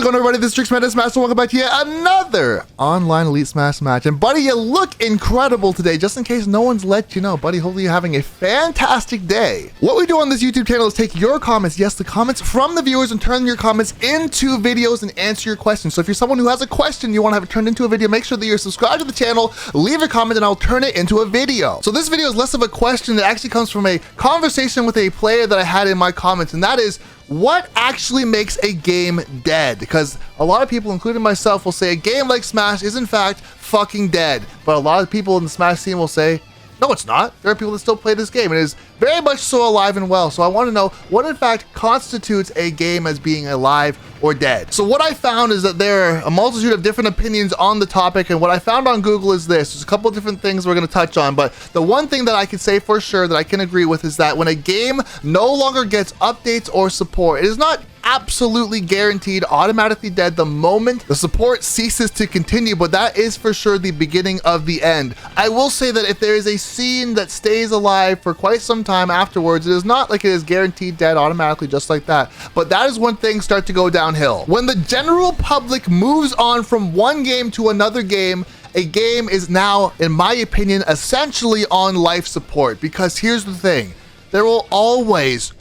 going on, everybody? This is TrixX Smash, and welcome back to yet another online Elite Smash match. And buddy, you look incredible today. Just in case no one's let you know, buddy, hopefully you're having a fantastic day. What we do on this YouTube channel is take your comments, yes, the comments from the viewers, and turn your comments into videos and answer your questions. So if you're someone who has a question you want to have it turned into a video, make sure that you're subscribed to the channel, leave a comment, and I'll turn it into a video. So this video is less of a question. It actually comes from a conversation with a player that I had in my comments, and that is, what actually makes a game dead? Because a lot of people, including myself, will say a game like Smash is in fact fucking dead. But a lot of people in the Smash scene will say, no, it's not. There are people that still play this game. It is very much so alive and well. So I want to know what in fact constitutes a game as being alive or dead. So what I found is that there are a multitude of different opinions on the topic, and what I found on Google is this. There's a couple of different things we're going to touch on, but the one thing that I can say for sure that I can agree with is that when a game no longer gets updates or support, it is not absolutely guaranteed automatically dead the moment the support ceases to continue, but that is for sure the beginning of the end. I will say that if there is a scene that stays alive for quite some time afterwards, it is not like it is guaranteed dead automatically just like that, but that is when things start to go downhill. When the general public moves on from one game to another game, a game is now, in my opinion, essentially on life support. Because here's the thing, there will always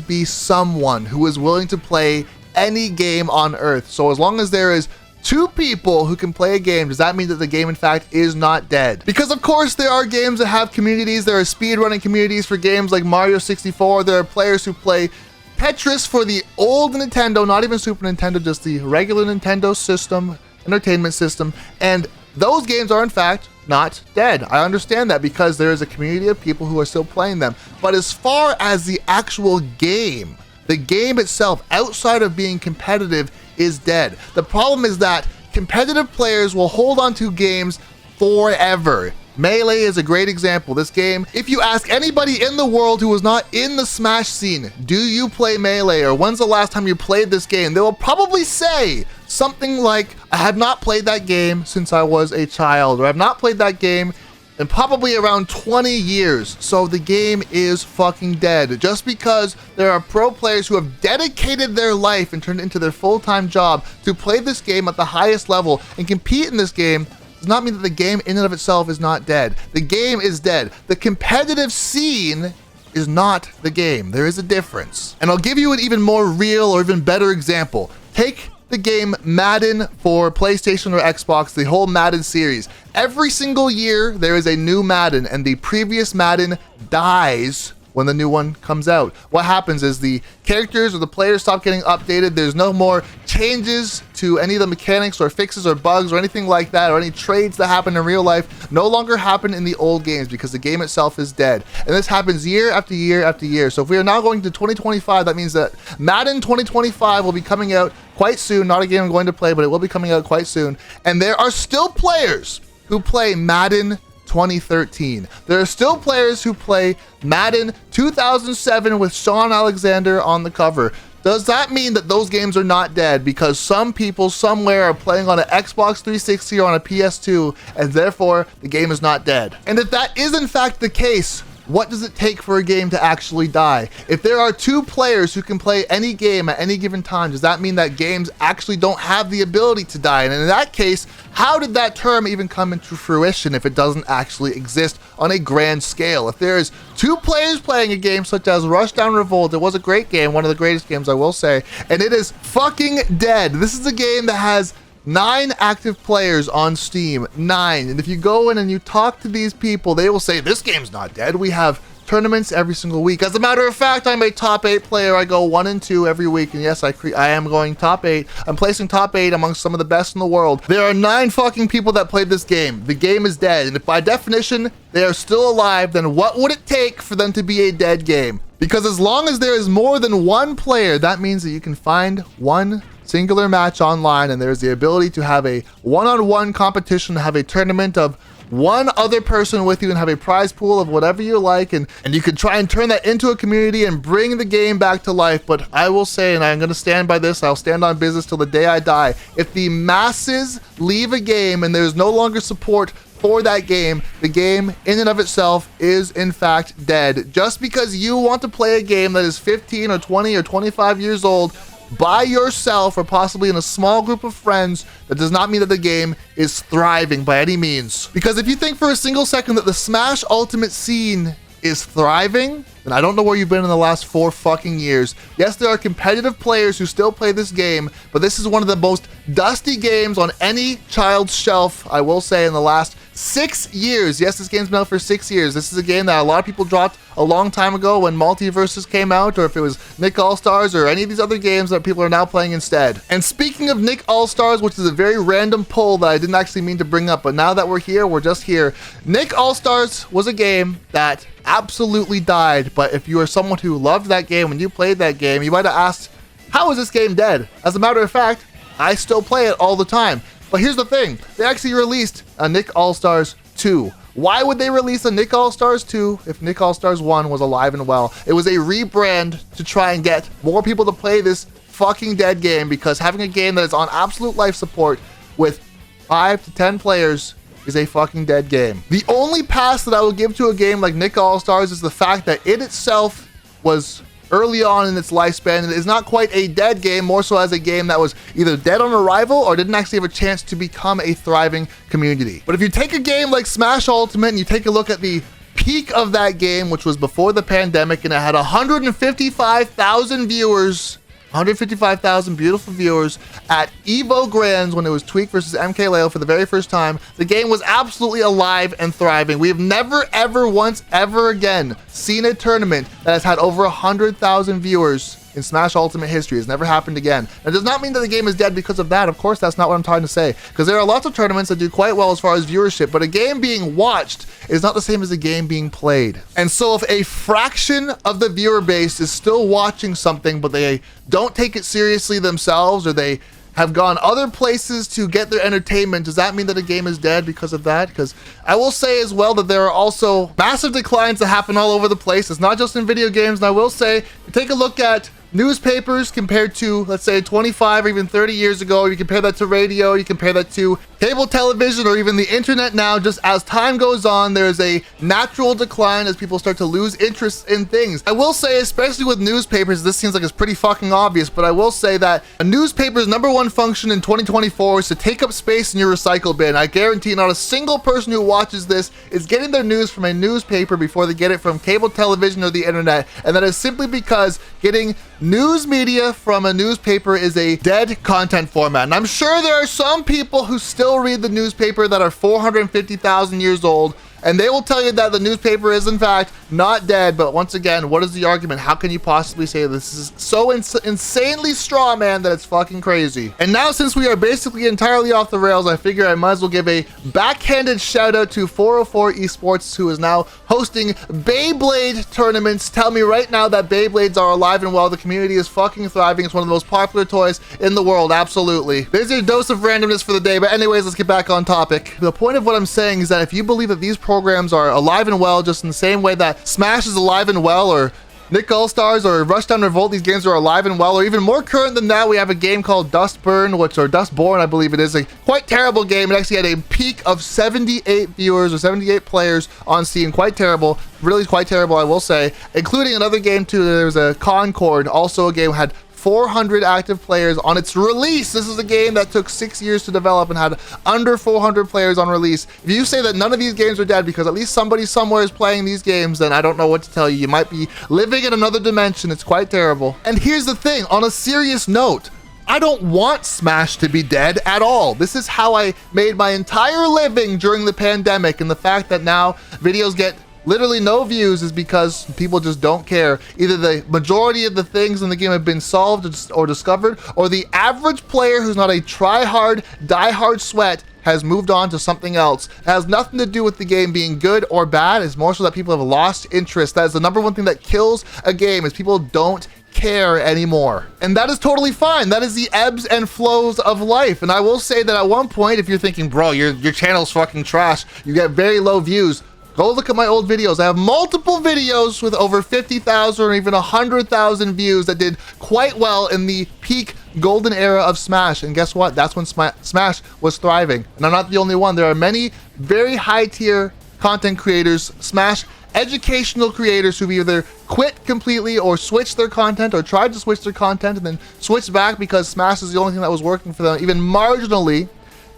be someone who is willing to play any game on earth. So as long as there is two people who can play a game, does that mean that the game in fact is not dead? Because of course there are games that have communities. There are speedrunning communities for games like Mario 64. There are players who play Tetris for the old Nintendo, not even Super Nintendo, just the regular Nintendo system, entertainment system, and those games are in fact not dead. I understand that because there is a community of people who are still playing them. But as far as the actual game, the game itself, outside of being competitive, is dead. The problem is that competitive players will hold on to games forever. Melee is a great example. This game, if you ask anybody in the world who is not in the Smash scene, do you play Melee, or when's the last time you played this game, they will probably say something like, I have not played that game since I was a child, or I've not played that game in probably around 20 years. So the game is fucking dead. Just because there are pro players who have dedicated their life and turned it into their full-time job to play this game at the highest level and compete in this game, does not mean that the game in and of itself is not dead. The game is dead. The competitive scene is not the game. There is a difference. And I'll give you an even more real or even better example. Take the game Madden for PlayStation or Xbox, the whole Madden series. Every single year there is a new Madden, and the previous Madden dies when the new one comes out. What happens is the characters or the players stop getting updated. There's no more changes to any of the mechanics or fixes or bugs or anything like that, or any trades that happen in real life no longer happen in the old games because the game itself is dead. And this happens year after year after year. So if we are now going to 2025, that means that Madden 2025 will be coming out quite soon. Not a game I'm going to play, but it will be coming out quite soon. And there are still players who play Madden 2013. There are still players who play Madden 2007 with Sean Alexander on the cover. Does that mean that those games are not dead because some people somewhere are playing on an Xbox 360 or on a PS2, and therefore the game is not dead? And if that is in fact the case, what does it take for a game to actually die? If there are two players who can play any game at any given time, does that mean that games actually don't have the ability to die? And in that case, how did that term even come into fruition if it doesn't actually exist on a grand scale? If there is two players playing a game such as Rushdown Revolt, it was a great game, one of the greatest games I will say, and it is fucking dead. This is a game that has 9 active players on Steam, 9. And if you go in and you talk to these people, they will say, this game's not dead. We have tournaments every single week. As a matter of fact, I'm a top 8 player. I go 1 and 2 every week. And yes, I am going top 8. I'm placing top 8 amongst some of the best in the world. There are 9 fucking people that played this game. The game is dead. And if by definition, they are still alive, then what would it take for them to be a dead game? Because as long as there is more than one player, that means that you can find one singular match online, and there's the ability to have a one-on-one competition, have a tournament of one other person with you, and have a prize pool of whatever you like, and you could try and turn that into a community and bring the game back to life. But I will say, and I'm going to stand by this, I'll stand on business till the day I die, if the masses leave a game and there's no longer support for that game, the game in and of itself is in fact dead. Just because you want to play a game that is 15 or 20 or 25 years old by yourself or possibly in a small group of friends, that does not mean that the game is thriving by any means. Because if you think for a single second that the Smash Ultimate scene is thriving, then I don't know where you've been in the last 4 fucking years. Yes, there are competitive players who still play this game, but this is one of the most dusty games on any child's shelf, I will say, in the last 6 years. Yes, this game's been out for 6 years. This is a game that a lot of people dropped a long time ago when Multiverses came out, or if it was Nick All-Stars or any of these other games that people are now playing instead. And speaking of Nick All-Stars, which is a very random poll that I didn't actually mean to bring up, but now that we're here, we're just here. Nick All-Stars was a game that absolutely died, but if you are someone who loved that game when you played that game, you might have asked, how is this game dead? As a matter of fact, I still play it all the time. But here's the thing, they actually released a Nick All-Stars 2. Why would they release a Nick All-Stars 2 if Nick All-Stars 1 was alive and well? It was a rebrand to try and get more people to play this fucking dead game, because having a game that is on absolute life support with 5 to 10 players is a fucking dead game. The only pass that I will give to a game like Nick All-Stars is the fact that it itself was early on in its lifespan, and it is not quite a dead game, more so as a game that was either dead on arrival or didn't actually have a chance to become a thriving community. But if you take a game like Smash Ultimate and you take a look at the peak of that game, which was before the pandemic, and it had 155,000 viewers, 155,000 beautiful viewers at Evo Grands when it was Tweak versus MKLeo for the very first time. The game was absolutely alive and thriving. We have never, ever, once, ever again seen a tournament that has had over 100,000 viewers in Smash Ultimate history. It's never happened again. That does not mean that the game is dead because of that. Of course, that's not what I'm trying to say, because there are lots of tournaments that do quite well as far as viewership, but a game being watched is not the same as a game being played. And so if a fraction of the viewer base is still watching something, but they don't take it seriously themselves, or they have gone other places to get their entertainment, does that mean that a game is dead because of that? Because I will say as well that there are also massive declines that happen all over the place. It's not just in video games. And I will say, take a look at newspapers compared to, let's say, 25 or even 30 years ago. You compare that to radio, you compare that to cable television, or even the internet now. Just as time goes on, there's a natural decline as people start to lose interest in things. I will say, especially with newspapers, this seems like it's pretty fucking obvious, but I will say that a newspaper's #1 function in 2024 is to take up space in your recycle bin. I guarantee not a single person who watches this is getting their news from a newspaper before they get it from cable television or the internet, and that is simply because getting news media from a newspaper is a dead content format. And I'm sure there are some people who still read the newspaper that are 450,000 years old, and they will tell you that the newspaper is in fact not dead. But once again, what is the argument? How can you possibly say this is so insanely straw man that it's fucking crazy? And now, since we are basically entirely off the rails, I figure I might as well give a backhanded shout out to 404 Esports, who is now hosting Beyblade tournaments. Tell me right now that Beyblades are alive and well. The community is fucking thriving. It's one of the most popular toys in the world. Absolutely. There's your dose of randomness for the day. But anyways, let's get back on topic. The point of what I'm saying is that if you believe that these programs are alive and well, just in the same way that Smash is alive and well, or Nick All-Stars or Rushdown Revolt, these games are alive and well, or even more current than that, we have a game called Dustborn, I believe it is, a quite terrible game. It actually had a peak of 78 viewers or 78 players on Steam. Quite terrible, really quite terrible, I will say, including another game too. There was a Concord, also a game had 400 active players on its release. This is a game that took 6 years to develop and had under 400 players on release. If you say that none of these games are dead because at least somebody somewhere is playing these games, then I don't know what to tell you. You might be living in another dimension. It's quite terrible. And here's the thing, on a serious note, I don't want Smash to be dead at all. This is how I made my entire living during the pandemic, and the fact that now videos get literally no views is because people just don't care. Either the majority of the things in the game have been solved or discovered, or the average player who's not a try-hard, die-hard sweat has moved on to something else. It has nothing to do with the game being good or bad. It's more so that people have lost interest. That is the #1 thing that kills a game, is people don't care anymore. And that is totally fine. That is the ebbs and flows of life. And I will say that at one point, if you're thinking, bro, your channel's fucking trash, you get very low views, go look at my old videos. I have multiple videos with over 50,000 or even 100,000 views that did quite well in the peak golden era of Smash. And guess what? That's when Smash was thriving. And I'm not the only one. There are many very high tier content creators, Smash educational creators who've either quit completely or switched their content or tried to switch their content and then switched back because Smash is the only thing that was working for them, even marginally,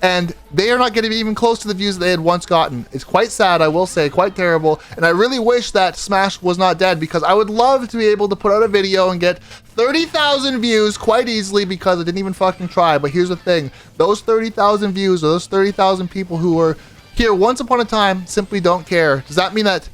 and they are not getting even close to the views that they had once gotten. It's quite sad, I will say, quite terrible, and I really wish that Smash was not dead, because I would love to be able to put out a video and get 30,000 views quite easily because I didn't even fucking try. But here's the thing, those 30,000 views or those 30,000 people who were here once upon a time simply don't care. Does that mean that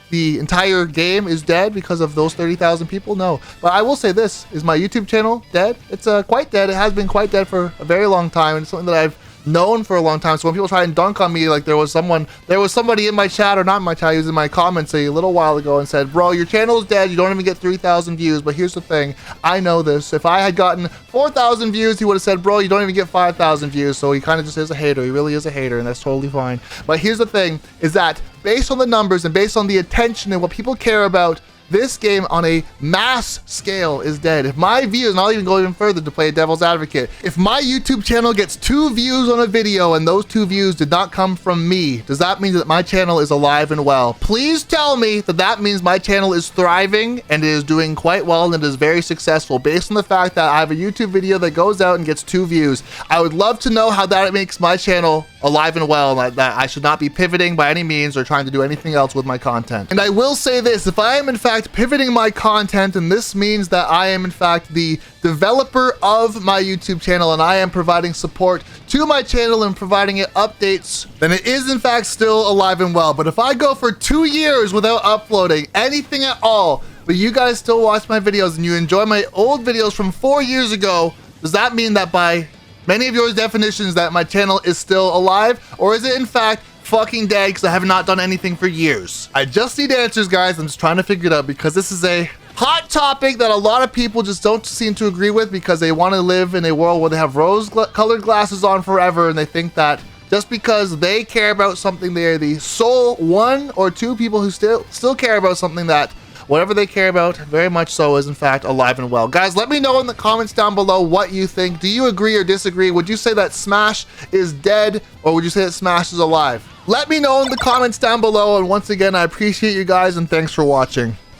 the entire game is dead because of those 30,000 people? No. But I will say this, is my YouTube channel dead? It's quite dead. It has been quite dead for a very long time, and it's something that I've known for a long time. So when people try and dunk on me, like there was somebody in my chat, or not in my chat, he was in my comments a little while ago and said, bro, your channel is dead, you don't even get 3,000 views. But here's the thing, I know this. If I had gotten 4,000 views, he would have said, bro, you don't even get 5,000 views. So he kind of just is a hater. He really is a hater, and that's totally fine. But here's the thing, is that based on the numbers and based on the attention and what people care about, this game on a mass scale is dead. If my views, and I'll even go even further to play a devil's advocate, if my YouTube channel gets 2 views on a video and those 2 views did not come from me, does that mean that my channel is alive and well? Please tell me that that means my channel is thriving and it is doing quite well and it is very successful based on the fact that I have a YouTube video that goes out and gets 2 views. I would love to know how that makes my channel alive and well, and that I should not be pivoting by any means or trying to do anything else with my content. And I will say this, if I am in fact pivoting my content, and this means that I am in fact the developer of my YouTube channel and I am providing support to my channel and providing it updates, then it is in fact still alive and well. But if I go for 2 years without uploading anything at all, but you guys still watch my videos and you enjoy my old videos from 4 years ago, does that mean that by many of your definitions that my channel is still alive, or is it in fact fucking dead because I have not done anything for years? I just need answers, guys. I'm just trying to figure it out because this is a hot topic that a lot of people just don't seem to agree with, because they want to live in a world where they have rose-colored glasses on forever, and they think that just because they care about something, they are the sole 1 or 2 people who still care about something, that whatever they care about very much so is in fact alive and well. Guys, let me know in the comments down below what you think. Do you agree or disagree? Would you say that Smash is dead, or would you say that Smash is alive? Let me know in the comments down below, and once again, I appreciate you guys and thanks for watching.